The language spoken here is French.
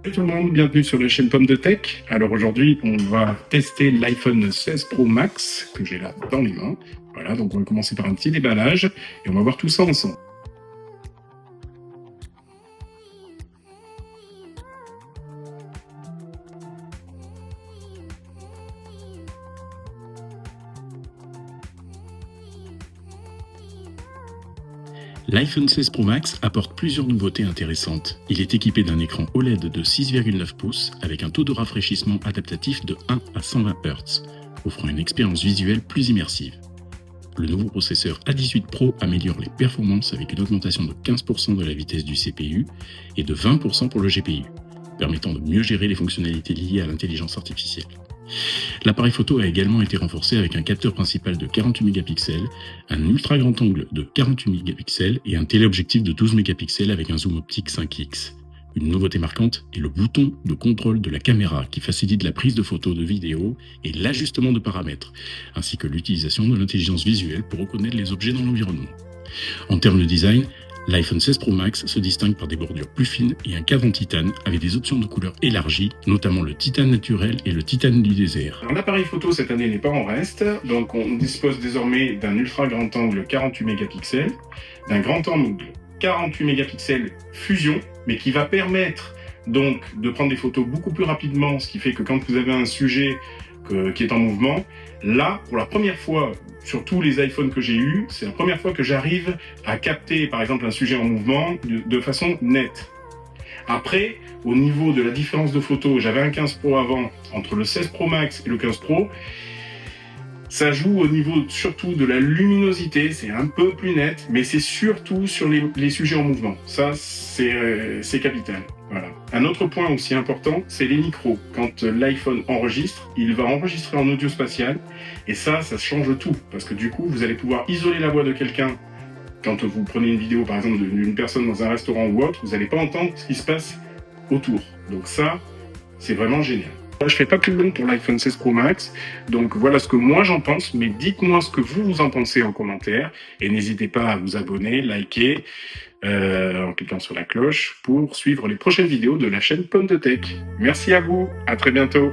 Salut tout le monde, bienvenue sur la chaîne Pomme de Tech. Alors aujourd'hui, on va tester l'iPhone 16 Pro Max que j'ai là dans les mains. Voilà, donc on va commencer par un petit déballage et on va voir tout ça ensemble. L'iPhone 16 Pro Max apporte plusieurs nouveautés intéressantes. Il est équipé d'un écran OLED de 6,9 pouces avec un taux de rafraîchissement adaptatif de 1 à 120 Hz, offrant une expérience visuelle plus immersive. Le nouveau processeur A18 Pro améliore les performances avec une augmentation de 15% de la vitesse du CPU et de 20% pour le GPU, permettant de mieux gérer les fonctionnalités liées à l'intelligence artificielle. L'appareil photo a également été renforcé avec un capteur principal de 48 mégapixels, un ultra grand angle de 48 mégapixels et un téléobjectif de 12 mégapixels avec un zoom optique 5x. Une nouveauté marquante est le bouton de contrôle de la caméra qui facilite la prise de photos, de vidéos et l'ajustement de paramètres, ainsi que l'utilisation de l'intelligence visuelle pour reconnaître les objets dans l'environnement. En termes de design, l'iPhone 16 Pro Max se distingue par des bordures plus fines et un cadre en titane avec des options de couleurs élargies, notamment le titane naturel et le titane du désert. L'appareil photo cette année n'est pas en reste, donc on dispose désormais d'un ultra grand angle 48 mégapixels, d'un grand angle 48 mégapixels fusion, mais qui va permettre donc de prendre des photos beaucoup plus rapidement, ce qui fait que quand vous avez un sujet qui est en mouvement, là, pour la première fois, sur tous les iPhones que j'ai eus, c'est la première fois que j'arrive à capter, par exemple, un sujet en mouvement de façon nette. Après, au niveau de la différence de photos, j'avais un 15 Pro avant, entre le 16 Pro Max et le 15 Pro, ça joue au niveau surtout de la luminosité, c'est un peu plus net, mais c'est surtout sur les sujets en mouvement. Ça, c'est capital. Voilà. Un autre point aussi important, c'est les micros. Quand l'iPhone enregistre, il va enregistrer en audio spatial, et ça change tout, parce que du coup, vous allez pouvoir isoler la voix de quelqu'un. Quand vous prenez une vidéo, par exemple, d'une personne dans un restaurant ou autre, vous n'allez pas entendre ce qui se passe autour. Donc ça, c'est vraiment génial. Je fais pas plus long pour l'iPhone 16 Pro Max, donc voilà ce que moi j'en pense, mais dites-moi ce que vous en pensez en commentaire, et n'hésitez pas à vous abonner, liker, en cliquant sur la cloche, pour suivre les prochaines vidéos de la chaîne Pomme de Tech. Merci à vous, à très bientôt.